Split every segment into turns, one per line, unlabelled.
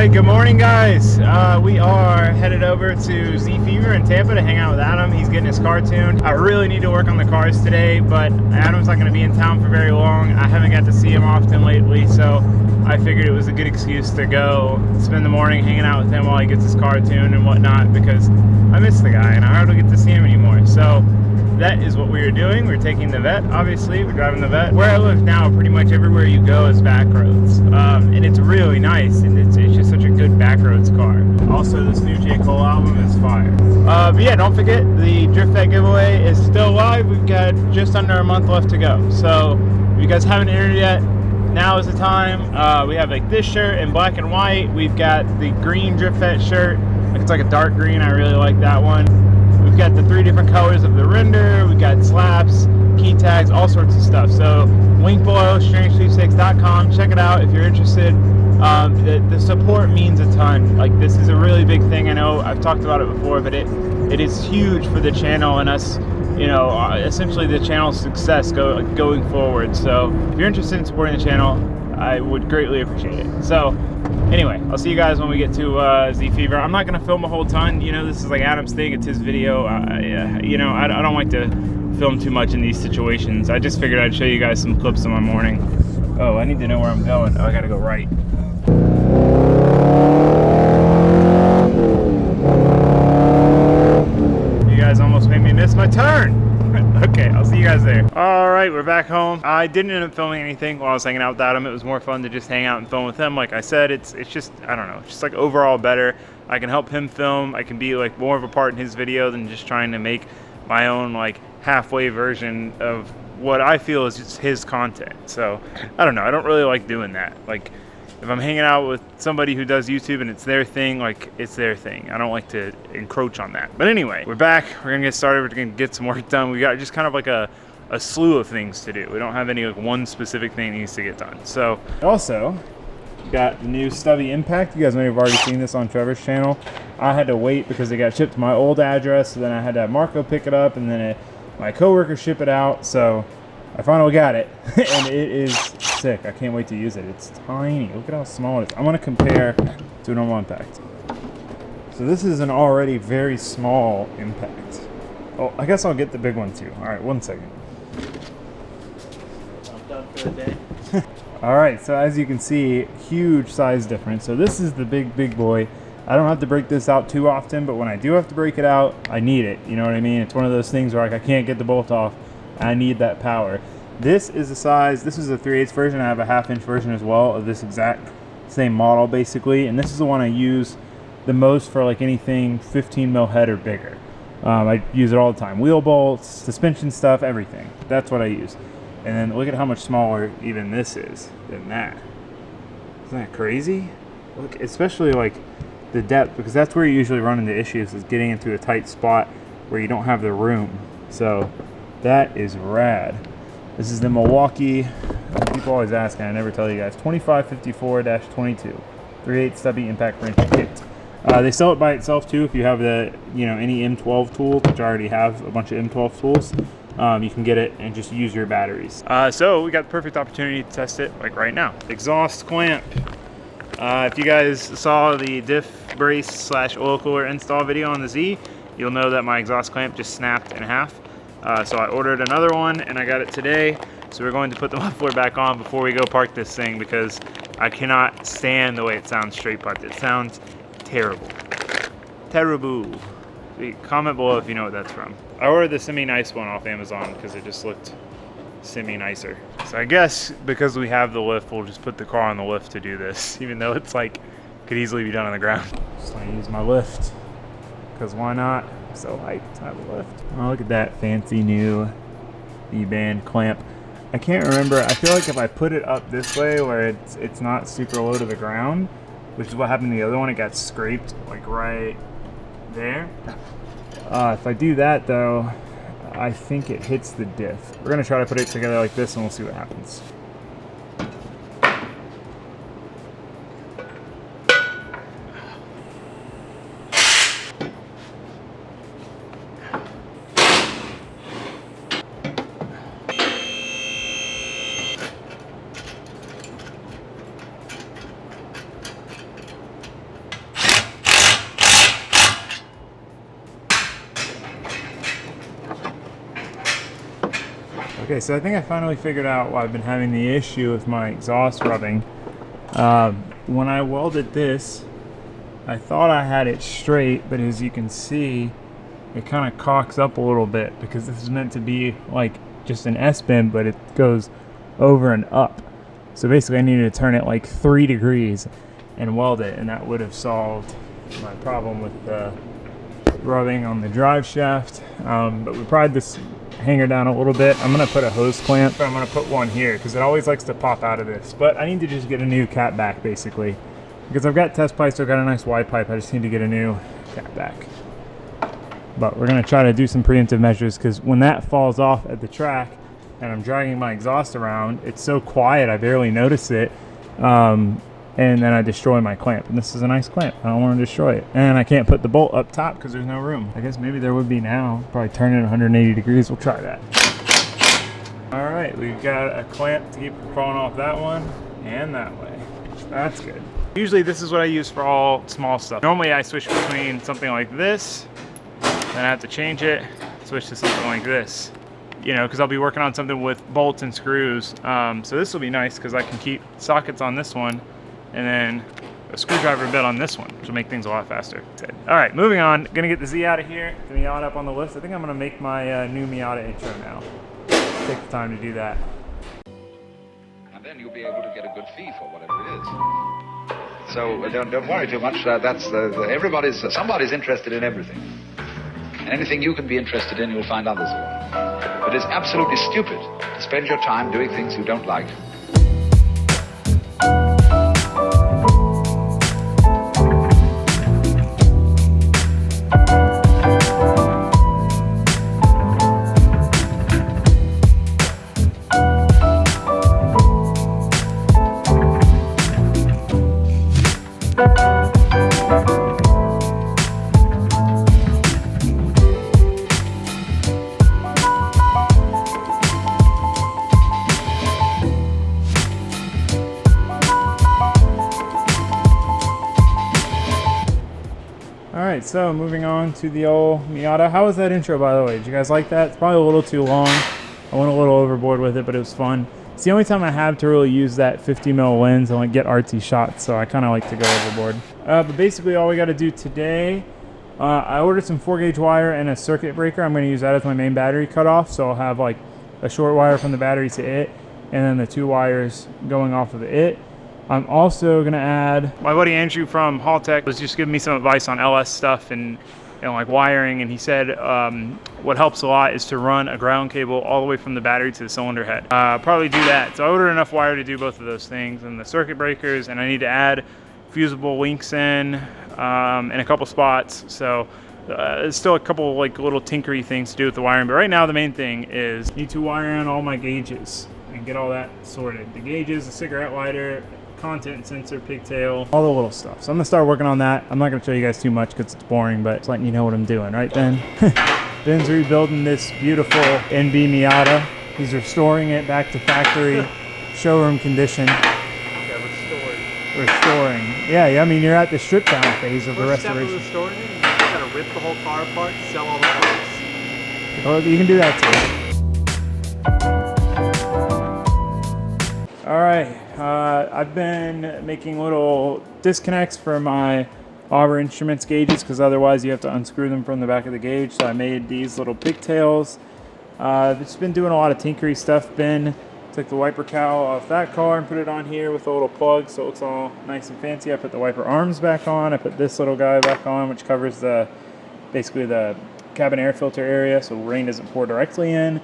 right, good morning, guys. We are headed over to Z Fever in Tampa to hang out with Adam. He's getting his car tuned. I really need to work on the cars today, but Adam's not going to be in town for very long. I haven't got to see him often lately, so I figured it was a good excuse to go spend the morning hanging out with him while he gets his car tuned and whatnot, because I miss the guy and I hardly get to see him anymore. So that is what we are doing. We're taking the vet, obviously. We're driving the vet. Where I live now, pretty much everywhere you go is back roads. And it's really nice, and it's just such a good back roads car. Also, this new J. Cole album is fire. But yeah, don't forget, the Drift Vet giveaway is still live. We've got just under a month left to go. So if you guys haven't entered yet, now is the time. We have like this shirt in black and white. We've got the green Drift Vet shirt. It's like a dark green. I really like that one. We've got the 3 different colors of the render. We've got slaps, key tags, all sorts of stuff. So link below, strangesweepstakes.com. Check it out if you're interested. The support means a ton. Like, this is a really big thing. I know I've talked about it before, but it is huge for the channel and us, you know, essentially the channel's success going forward. So if you're interested in supporting the channel, I would greatly appreciate it. So anyway, I'll see you guys when we get to Z Fever. I'm not going to film a whole ton. You know, this is like Adam's thing. It's his video. You know, I don't like to film too much in these situations. I just figured I'd show you guys some clips of my morning. Oh, I need to know where I'm going. Oh, I got to go right. You guys almost made me miss my turn. Okay, I'll see you guys there. All right, we're back home. I didn't end up filming anything while I was hanging out with Adam. It was more fun to just hang out and film with him. Like I said, it's just, I don't know, it's just like overall better. I can help him film. I can be like more of a part in his video than just trying to make my own like halfway version of what I feel is just his content. So I don't know, I don't really like doing that. Like, if I'm hanging out with somebody who does YouTube and it's their thing, like, it's their thing. I don't like to encroach on that. But anyway, we're back. We're gonna get started. We're gonna get some work done. We got just kind of like a slew of things to do. We don't have any like one specific thing that needs to get done. So also got the new stubby Impact. You guys may have already seen this on Trevor's channel. I had to wait because it got shipped to my old address. So then I had to have Marco pick it up, and then my coworker ship it out. So I finally got it, and it is sick. I can't wait to use it. It's tiny. Look at how small it is. I'm going to compare to a normal Impact. So this is an already very small Impact. Oh, I guess I'll get the big one too. All right, 1 second.
I'm done for the day.
All right, so as you can see, huge size difference. So this is the big boy. I don't have to break this out too often, but when I do have to break it out, I need it. You know what I mean? It's one of those things where like, I can't get the bolt off. I need that power. This is the size. This is a 3/8 version. I have a 1/2 inch version as well of this exact same model basically, and this is the one I use the most for like anything 15 mil head or bigger. I use it all the time. Wheel bolts, suspension stuff, everything. That's what I use. And then look at how much smaller even this is than that. Isn't that crazy? Look, especially like the depth, because that's where you usually run into issues, is getting into a tight spot where you don't have the room. So that is rad. This is the Milwaukee, people always ask and I never tell you guys, 2554-22 3/8 stubby impact wrench kit. They sell it by itself too if you have the, you know, any M12 tool, which I already have a bunch of M12 tools. You can get it and just use your batteries. So we got the perfect opportunity to test it like right now. Exhaust clamp. If you guys saw the diff brace / oil cooler install video on the Z, you'll know that my exhaust clamp just snapped in half. So I ordered another one and I got it today. So we're going to put the muffler back on before we go park this thing, because I cannot stand the way it sounds straight parked. It sounds terrible. Terrible. Comment below if you know what that's from. I ordered the semi-nice one off Amazon because it just looked semi-nicer. So I guess because we have the lift, we'll just put the car on the lift to do this, even though it's like, could easily be done on the ground. Just gonna use my lift, because why not? So hyped to have a lift. Oh, look at that fancy new E-band clamp. I can't remember. I feel like if I put it up this way where it's not super low to the ground, which is what happened to the other one, it got scraped like right there. If I do that though, I think it hits the diff. We're gonna try to put it together like this and we'll see what happens. Okay, so I think I finally figured out why I've been having the issue with my exhaust rubbing. When I welded this, I thought I had it straight, but as you can see, it kind of cocks up a little bit because this is meant to be like just an S-bend, but it goes over and up. So basically I needed to turn it like 3 degrees and weld it, and that would have solved my problem with the rubbing on the drive shaft. But we pried this hanger down a little bit. I'm gonna put a hose clamp. I'm gonna put one here because it always likes to pop out of this. But I need to just get a new cap back basically, because I've got test pipes, so I've got a nice wide pipe. I just need to get a new cap back. But we're gonna try to do some preemptive measures, because when that falls off at the track and I'm dragging my exhaust around, it's so quiet I barely notice it. And then I destroy my clamp, and this is a nice clamp. I don't want to destroy it, and I can't put the bolt up top because there's no room. I guess maybe there would be now. Probably turn it 180 degrees. We'll try that. All right, we've got a clamp to keep it falling off that one and that way. That's good. Usually this is what I use for all small stuff. Normally I switch between something like this, then I have to change it, switch to something like this, you know, because I'll be working on something with bolts and screws. So this will be nice because I can keep sockets on this one and then a screwdriver bit on this one, which will make things a lot faster. Good. All right, moving on. Gonna get the Z out of here, the Miata up on the list. I think I'm gonna make my new Miata intro now. Take the time to do that.
And then you'll be able to get a good fee for whatever it is. So don't worry too much. Somebody's interested in everything. And anything you can be interested in, you'll find others will. But it's absolutely stupid to spend your time doing things you don't like.
Alright, so moving on to the old Miata. How was that intro, by the way? Did you guys like that? It's probably a little too long. I went a little overboard with it, but it was fun. It's the only time I have to really use that 50mm lens and like get artsy shots, so I kind of like to go overboard. But basically all we got to do today, I ordered some 4-gauge wire and a circuit breaker. I'm going to use that as my main battery cutoff, so I'll have like a short wire from the battery to it, and then the 2 wires going off of it. I'm also gonna add, my buddy Andrew from Haltech was just giving me some advice on LS stuff and like wiring, and he said what helps a lot is to run a ground cable all the way from the battery to the cylinder head. Probably do that. So I ordered enough wire to do both of those things, and the circuit breakers, and I need to add fusible links in a couple spots. So there's still a couple like little tinkery things to do with the wiring, but right now the main thing is I need to wire in all my gauges and get all that sorted. The gauges, the cigarette lighter, content sensor, pigtail, all the little stuff. So I'm gonna start working on that. I'm not gonna show you guys too much because it's boring, but just letting you know what I'm doing, right, Ben? Ben's rebuilding this beautiful NB Miata. He's restoring it back to factory showroom condition.
Yeah,
Restoring. Yeah, I mean, you're at the strip down phase of the restoration.
First step of restoring it, you just gotta rip the whole car apart, sell all the parts.
Well, you can do that too. All right. I've been making little disconnects for my Auber Instruments gauges, because otherwise you have to unscrew them from the back of the gauge. So I made these little pigtails. Just been doing a lot of tinkery stuff. Ben took the wiper cowl off that car and put it on here with a little plug, so it looks all nice and fancy. I put the wiper arms back on. I put this little guy back on, which covers basically the cabin air filter area, so rain doesn't pour directly in.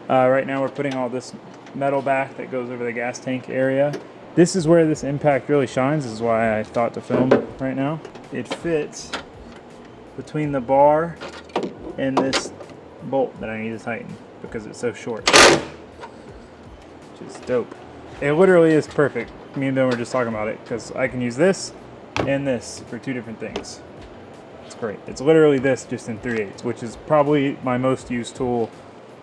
Right now we're putting all this metal back that goes over the gas tank area. This is where this impact really shines. This is why I thought to film it right now. It fits between the bar and this bolt that I need to tighten because it's so short, which is dope. It literally is perfect. Me and Ben were just talking about it because I can use this and this for 2 different things. It's great. It's literally this just in 3/8, which is probably my most used tool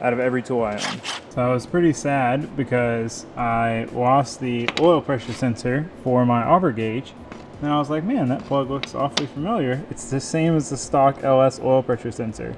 out of every tool I own. So I was pretty sad because I lost the oil pressure sensor for my auger gauge, and I was like, man, that plug looks awfully familiar. It's the same as the stock LS oil pressure sensor.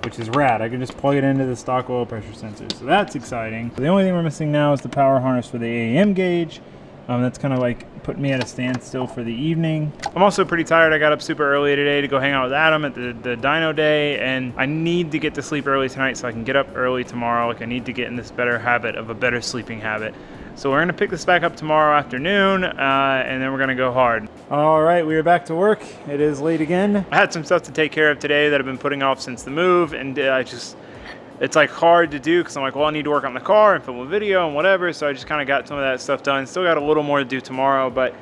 which is rad. I can just plug it into the stock oil pressure sensor. So that's exciting. The only thing we're missing now is the power harness for the AAM gauge. That's kind of like putting me at a standstill for the evening. I'm also pretty tired. I got up super early today to go hang out with Adam at the dyno day, and I need to get to sleep early tonight so I can get up early tomorrow. Like, I need to get in this better habit of a better sleeping habit. So we're gonna pick this back up tomorrow afternoon, and then we're gonna go hard. All right, we are back to work. It is late again. I had some stuff to take care of today that I've been putting off since the move, and it's like hard to do because I'm like, well, I need to work on the car and film a video and whatever. So I just kind of got some of that stuff done. Still got a little more to do tomorrow, but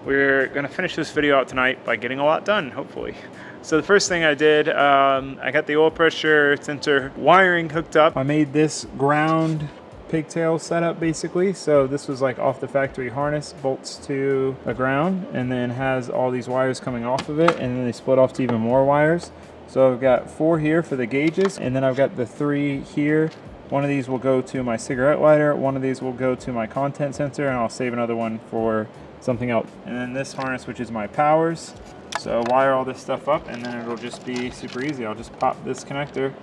we're gonna finish this video out tonight by getting a lot done, hopefully. So the first thing I did, I got the oil pressure sensor wiring hooked up. I made this ground pigtail setup basically. So this was like off the factory harness, bolts to a ground, and then has all these wires coming off of it, and then they split off to even more wires. So I've got 4 here for the gauges, and then I've got the 3 here. One of these will go to my cigarette lighter, one of these will go to my content sensor, and I'll save another one for something else. And then this harness, which is my powers. So wire all this stuff up, and then it'll just be super easy. I'll just pop this connector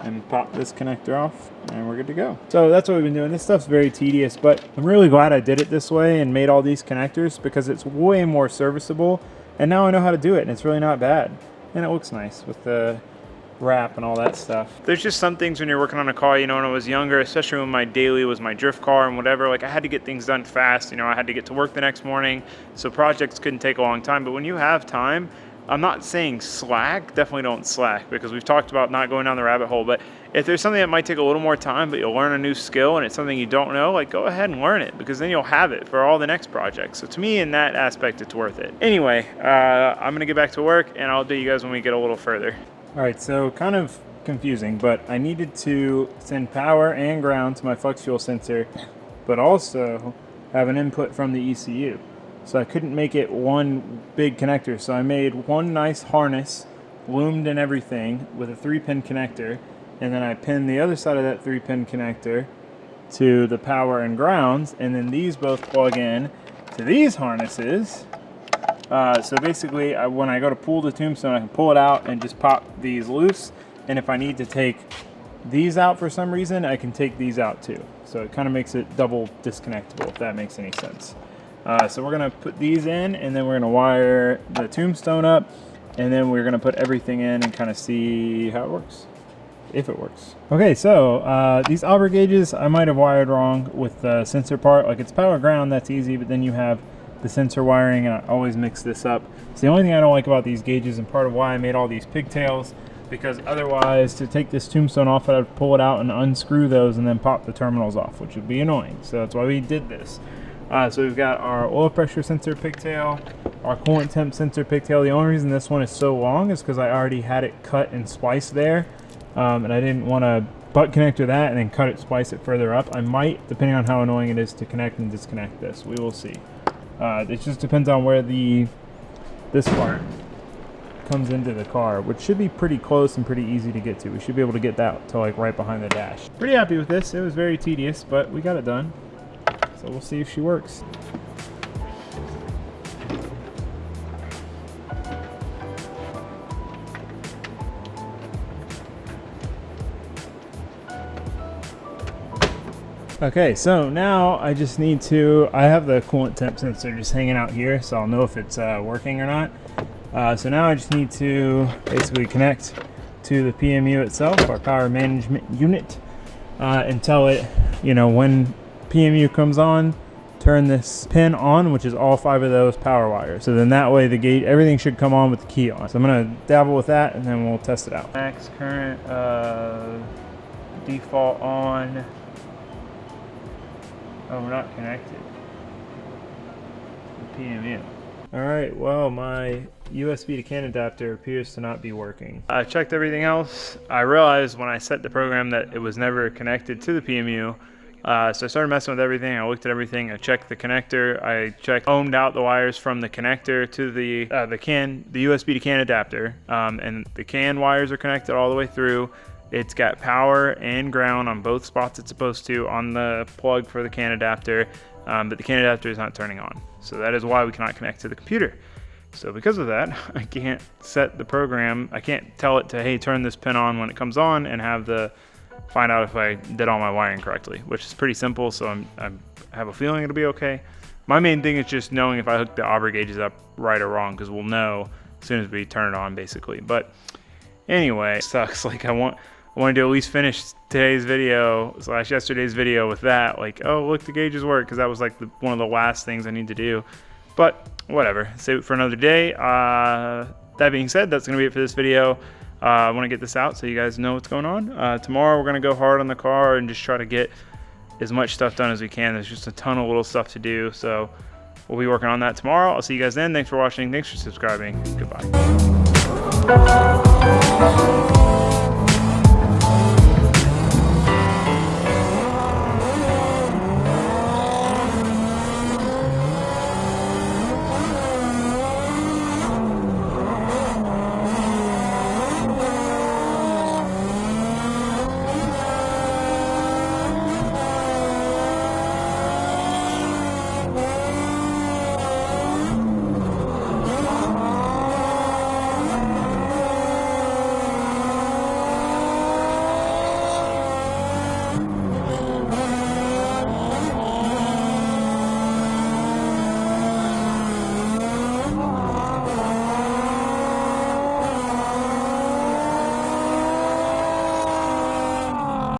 and pop this connector off, and we're good to go. So that's what we've been doing. This stuff's very tedious, but I'm really glad I did it this way and made all these connectors because it's way more serviceable, and now I know how to do it, and it's really not bad. And it looks nice with the wrap and all that stuff. There's just some things when you're working on a car, you know, when I was younger, especially when my daily was my drift car and whatever, like I had to get things done fast. You know, I had to get to work the next morning, so projects couldn't take a long time. But when you have time, I'm not saying slack, definitely don't slack, because we've talked about not going down the rabbit hole, but if there's something that might take a little more time, but you'll learn a new skill and it's something you don't know, like go ahead and learn it, because then you'll have it for all the next projects. So to me, in that aspect, it's worth it. Anyway, I'm gonna get back to work and I'll do you guys when we get a little further. All right, so kind of confusing, but I needed to send power and ground to my flex fuel sensor, but also have an input from the ECU. So I couldn't make it one big connector. So I made one nice harness, loomed and everything, with a 3-pin connector, and then I pinned the other side of that 3-pin connector to the power and grounds, and then these both plug in to these harnesses. So basically, when I go to pull the tombstone, I can pull it out and just pop these loose, and if I need to take these out for some reason, I can take these out too. So it kind of makes it double disconnectable, if that makes any sense. So we're gonna put these in, and then we're gonna wire the tombstone up, and then we're gonna put everything in and kind of see how it works, if it works. Okay, so these auger gauges I might have wired wrong with the sensor part. Like, it's power ground, that's easy, but then you have the sensor wiring, and I always mix this up. So the only thing I don't like about these gauges, and part of why I made all these pigtails, because otherwise to take this tombstone off, I'd have to pull it out and unscrew those and then pop the terminals off, which would be annoying. So that's why we did this. So we've got our oil pressure sensor pigtail, our coolant temp sensor pigtail. The only reason this one is so long is because I already had it cut and spliced there, and I didn't want to butt connector that and then cut it, splice it further up. I might, depending on how annoying it is to connect and disconnect this. We will see. It just depends on where this part comes into the car, which should be pretty close and pretty easy to get to. We should be able to get that to like right behind the dash. Pretty happy with this. It was very tedious, but we got it done. So we'll see if she works. Okay, so now I just need to, I have the coolant temp sensor just hanging out here, so I'll know if it's working or not. So now I just need to basically connect to the PMU itself, our power management unit, and tell it, you know, when PMU comes on, turn this pin on, which is all 5 of those power wires. So then that way the gate, everything should come on with the key on. So I'm gonna dabble with that and then we'll test it out. Max current, default on. Oh, we're not connected. The PMU. All right, well, my USB to CAN adapter appears to not be working. I checked everything else. I realized when I set the program that it was never connected to the PMU. So I started messing with everything. I looked at everything. I checked the connector. I ohmed out the wires from the connector to the USB to CAN adapter. And the CAN wires are connected all the way through. It's got power and ground on both spots it's supposed to on the plug for the CAN adapter. But the CAN adapter is not turning on. So that is why we cannot connect to the computer. So because of that, I can't set the program. I can't tell it to, hey, turn this pin on when it comes on, and find out if I did all my wiring correctly, which is pretty simple. So I have a feeling it'll be okay. My main thing is just knowing if I hook the auger gauges up right or wrong, because we'll know as soon as we turn it on, basically. But anyway, it sucks. Like I wanted to at least finish today's video / yesterday's video with that. Like, oh, look, the gauges work, because that was like one of the last things I need to do. But whatever, save it for another day. That being said, that's gonna be it for this video. I want to get this out so you guys know what's going on. Tomorrow we're gonna go hard on the car and just try to get as much stuff done as we can. There's just a ton of little stuff to do, so we'll be working on that tomorrow. I'll see you guys then. Thanks for watching. Thanks for subscribing. Goodbye.